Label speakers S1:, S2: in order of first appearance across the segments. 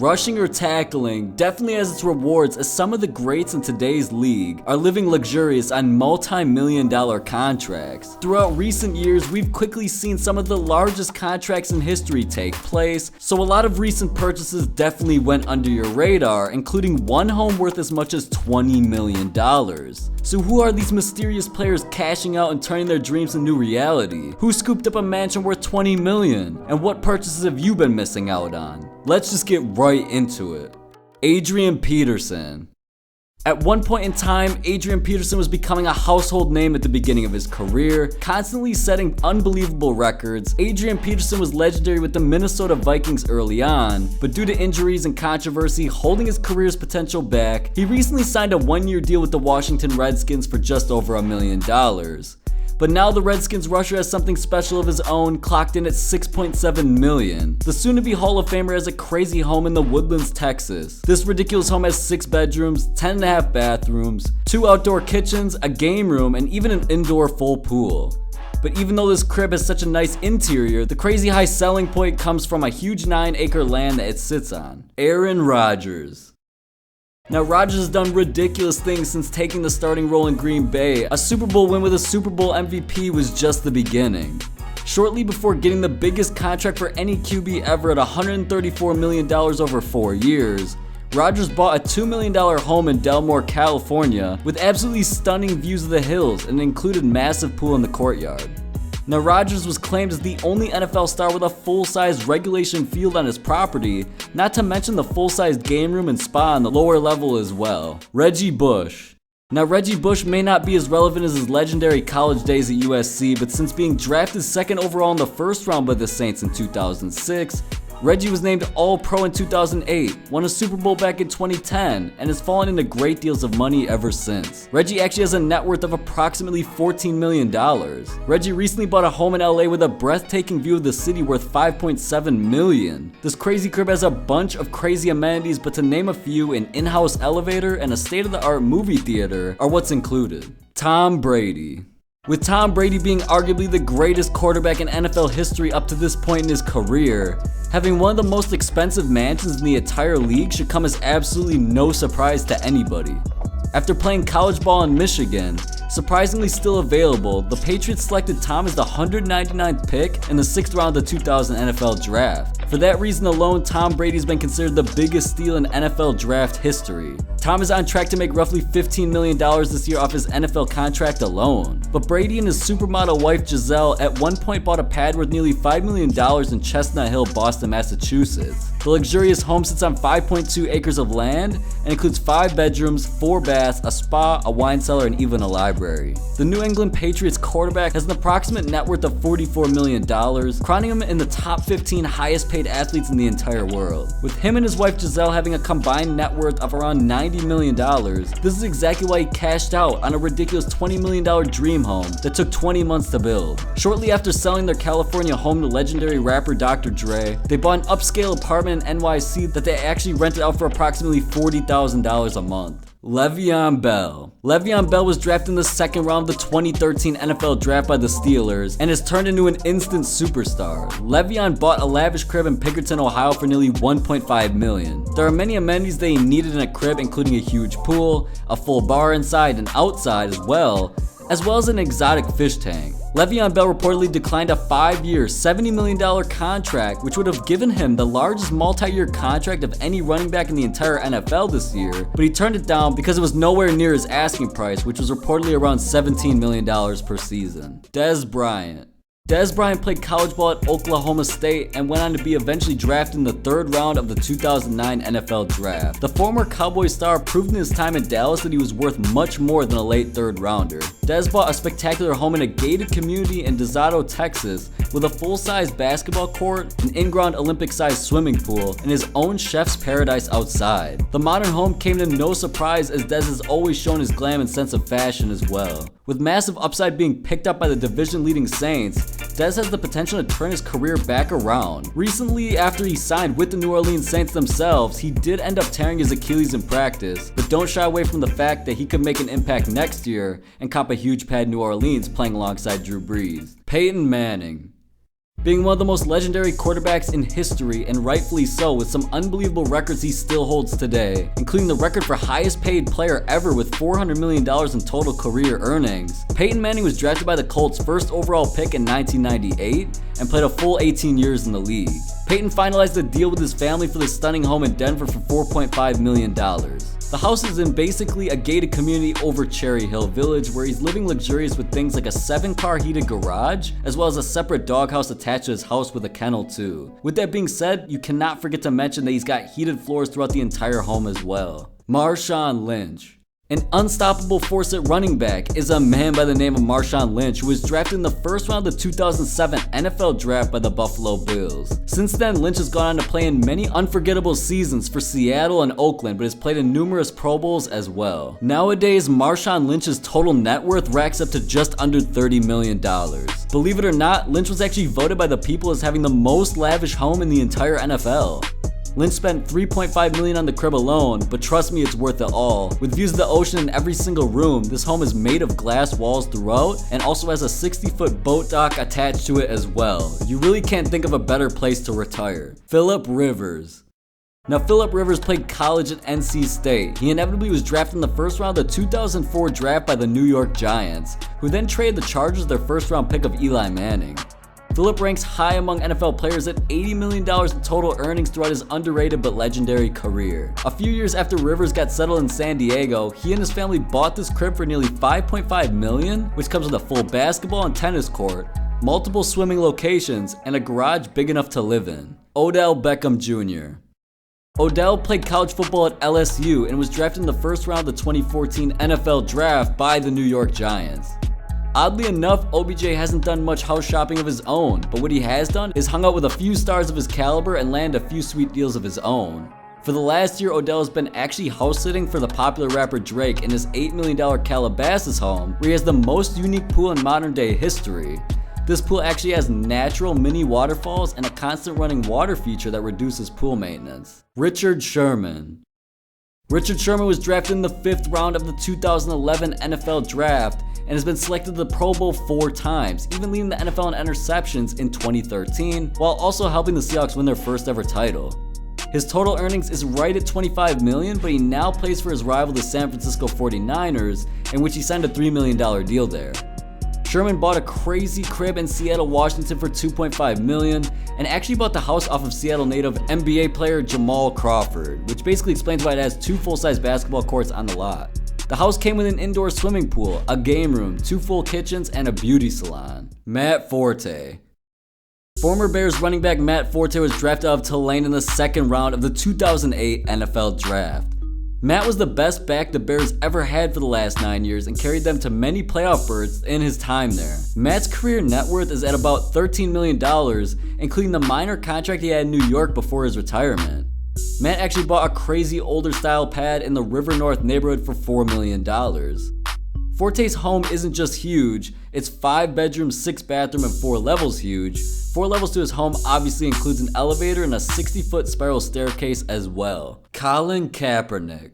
S1: rushing or tackling definitely has its rewards, as some of the greats in today's league are living luxurious on multi-million-dollar contracts. Throughout recent years, we've quickly seen some of the largest contracts in history take place, so a lot of recent purchases definitely went under your radar, including one home worth as much as $20 million. So who are these mysterious players cashing out and turning their dreams into reality? Who scooped up a mansion worth $20 million? And what purchases have you been missing out on? Let's just get right into it. Adrian Peterson. At one point in time, Adrian Peterson was becoming a household name at the beginning of his career, constantly setting unbelievable records. Adrian Peterson was legendary with the Minnesota Vikings early on, but due to injuries and controversy holding his career's potential back, he recently signed a one-year deal with the Washington Redskins for just over $1 million. But now the Redskins rusher has something special of his own, clocked in at $6.7 million. The soon-to-be Hall of Famer has a crazy home in the Woodlands, Texas. This ridiculous home has 6 bedrooms, 10.5 bathrooms, 2 outdoor kitchens, a game room, and even an indoor full pool. But even though this crib has such a nice interior, the crazy high selling point comes from a huge 9-acre land that it sits on. Aaron Rodgers. Now, Rodgers has done ridiculous things since taking the starting role in Green Bay. A Super Bowl win with a Super Bowl MVP was just the beginning. Shortly before getting the biggest contract for any QB ever at $134 million over 4 years, Rodgers bought a $2 million home in Delmore, California, with absolutely stunning views of the hills and included massive pool in the courtyard. Now, Rodgers was claimed as the only NFL star with a full-size regulation field on his property, not to mention the full-sized game room and spa on the lower level as well. Reggie Bush. Now, Reggie Bush may not be as relevant as his legendary college days at USC, but since being drafted second overall in the first round by the Saints in 2006, Reggie was named All-Pro in 2008, won a Super Bowl back in 2010, and has fallen into great deals of money ever since. Reggie actually has a net worth of approximately $14 million. Reggie recently bought a home in LA with a breathtaking view of the city worth $5.7 million. This crazy crib has a bunch of crazy amenities, but to name a few, an in-house elevator and a state-of-the-art movie theater are what's included. Tom Brady. With Tom Brady being arguably the greatest quarterback in NFL history up to this point in his career, having one of the most expensive mansions in the entire league should come as absolutely no surprise to anybody. After playing college ball in Michigan, surprisingly still available, the Patriots selected Tom as the 199th pick in the 6th round of the 2000 NFL Draft. For that reason alone, Tom Brady's been considered the biggest steal in NFL draft history. Tom is on track to make roughly $15 million this year off his NFL contract alone. But Brady and his supermodel wife Giselle at one point bought a pad worth nearly $5 million in Chestnut Hill, Boston, Massachusetts. The luxurious home sits on 5.2 acres of land and includes 5 bedrooms, 4 baths, a spa, a wine cellar, and even a library. The New England Patriots quarterback has an approximate net worth of $44 million, crowning him in the top 15 highest paid athletes in the entire world. With him and his wife Giselle having a combined net worth of around $90 million, this is exactly why he cashed out on a ridiculous $20 million dream home that took 20 months to build. Shortly after selling their California home to legendary rapper Dr. Dre, they bought an upscale apartment in NYC that they actually rented out for approximately $40,000 a month. Le'Veon Bell. Le'Veon Bell was drafted in the 2nd round of the 2013 NFL Draft by the Steelers and has turned into an instant superstar. Le'Veon bought a lavish crib in Pinkerton, Ohio for nearly $1.5 million. There are many amenities that he needed in a crib, including a huge pool, a full bar inside and outside as well as an exotic fish tank. Le'Veon Bell reportedly declined a 5-year, $70 million contract, which would have given him the largest multi-year contract of any running back in the entire NFL this year, but he turned it down because it was nowhere near his asking price, which was reportedly around $17 million per season. Dez Bryant. Dez Bryant played college ball at Oklahoma State and went on to be eventually drafted in the 3rd round of the 2009 NFL Draft. The former Cowboy star proved in his time in Dallas that he was worth much more than a late 3rd rounder. Dez bought a spectacular home in a gated community in Desoto, Texas, with a full-size basketball court, an in-ground Olympic-sized swimming pool, and his own chef's paradise outside. The modern home came to no surprise, as Dez has always shown his glam and sense of fashion as well. With massive upside being picked up by the division-leading Saints, Dez has the potential to turn his career back around. Recently, after he signed with the New Orleans Saints themselves, he did end up tearing his Achilles in practice, but don't shy away from the fact that he could make an impact next year and cop a huge pad in New Orleans playing alongside Drew Brees. Peyton Manning. being one of the most legendary quarterbacks in history, and rightfully so, with some unbelievable records he still holds today, including the record for highest paid player ever with $400 million in total career earnings. Peyton Manning was drafted by the Colts' first overall pick in 1998 and played a full 18 years in the league. Peyton finalized a deal with his family for the stunning home in Denver for $4.5 million. The house is in basically a gated community over Cherry Hill Village, where he's living luxurious with things like a 7-car heated garage, as well as a separate doghouse attached to his house with a kennel too. With that being said, you cannot forget to mention that he's got heated floors throughout the entire home as well. Marshawn Lynch. An unstoppable force at running back is a man by the name of Marshawn Lynch, who was drafted in the first round of the 2007 NFL Draft by the Buffalo Bills. Since then, Lynch has gone on to play in many unforgettable seasons for Seattle and Oakland, but has played in numerous Pro Bowls as well. Nowadays, Marshawn Lynch's total net worth racks up to just under $30 million. Believe it or not, Lynch was actually voted by the people as having the most lavish home in the entire NFL. Lynch spent $3.5 million on the crib alone, but trust me, it's worth it all. With views of the ocean in every single room, this home is made of glass walls throughout and also has a 60-foot boat dock attached to it as well. You really can't think of a better place to retire. Philip Rivers. Now, Philip Rivers played college at NC State. He inevitably was drafted in the first round of the 2004 draft by the New York Giants, who then traded the Chargers their first round pick of Eli Manning. Philip ranks high among NFL players at $80 million in total earnings throughout his underrated but legendary career. A few years after Rivers got settled in San Diego, he and his family bought this crib for nearly $5.5 million, which comes with a full basketball and tennis court, multiple swimming locations, and a garage big enough to live in. Odell Beckham Jr. Odell played college football at LSU and was drafted in the first round of the 2014 NFL Draft by the New York Giants. Oddly enough, OBJ hasn't done much house shopping of his own, but what he has done is hung out with a few stars of his caliber and land a few sweet deals of his own. For the last year, Odell has been actually house sitting for the popular rapper Drake in his $8 million Calabasas home, where he has the most unique pool in modern day history. This pool actually has natural mini waterfalls and a constant running water feature that reduces pool maintenance. Richard Sherman. Richard Sherman was drafted in the 5th round of the 2011 NFL Draft and has been selected to the Pro Bowl 4 times, even leading the NFL in interceptions in 2013, while also helping the Seahawks win their first ever title. His total earnings is right at $25 million, but he now plays for his rival, the San Francisco 49ers, in which he signed a $3 million deal there. Sherman bought a crazy crib in Seattle, Washington for $2.5 million, and actually bought the house off of Seattle native NBA player Jamal Crawford, which basically explains why it has 2 full-size basketball courts on the lot. The house came with an indoor swimming pool, a game room, 2 full kitchens, and a beauty salon. Matt Forte. Former Bears running back Matt Forte was drafted out of Tulane in the 2nd round of the 2008 NFL Draft. Matt was the best back the Bears ever had for the last 9 years and carried them to many playoff berths in his time there. Matt's career net worth is at about $13 million, including the minor contract he had in New York before his retirement. Matt actually bought a crazy older style pad in the River North neighborhood for $4 million. Forte's home isn't just huge, it's 5 bedrooms, 6 bathroom, and 4 levels huge. 4 levels to his home obviously includes an elevator and a 60-foot spiral staircase as well. Colin Kaepernick.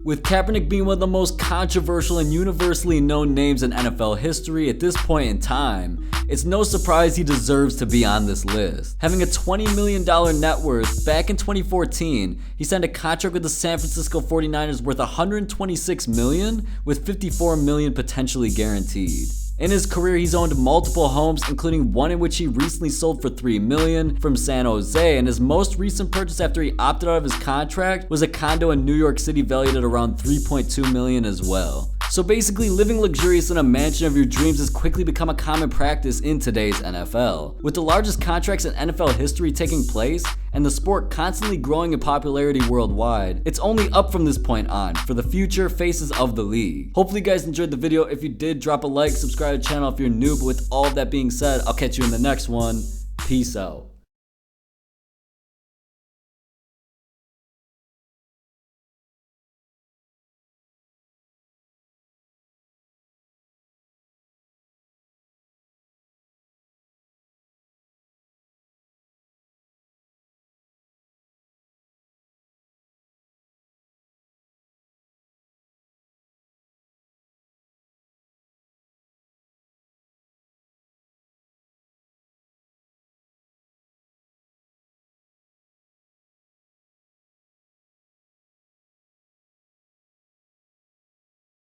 S1: With Kaepernick being one of the most controversial and universally known names in NFL history at this point in time, it's no surprise he deserves to be on this list. Having a $20 million net worth, back in 2014, he signed a contract with the San Francisco 49ers worth $126 million, with $54 million potentially guaranteed. In his career, he's owned multiple homes, including one in which he recently sold for $3 million from San Jose, and his most recent purchase after he opted out of his contract was a condo in New York City valued at around $3.2 million as well. So basically, living luxurious in a mansion of your dreams has quickly become a common practice in today's NFL. With the largest contracts in NFL history taking place, and the sport constantly growing in popularity worldwide, it's only up from this point on for the future faces of the league. Hopefully you guys enjoyed the video. If you did, drop a like, subscribe to the channel if you're new, but with all of that being said, I'll catch you in the next one. Peace out.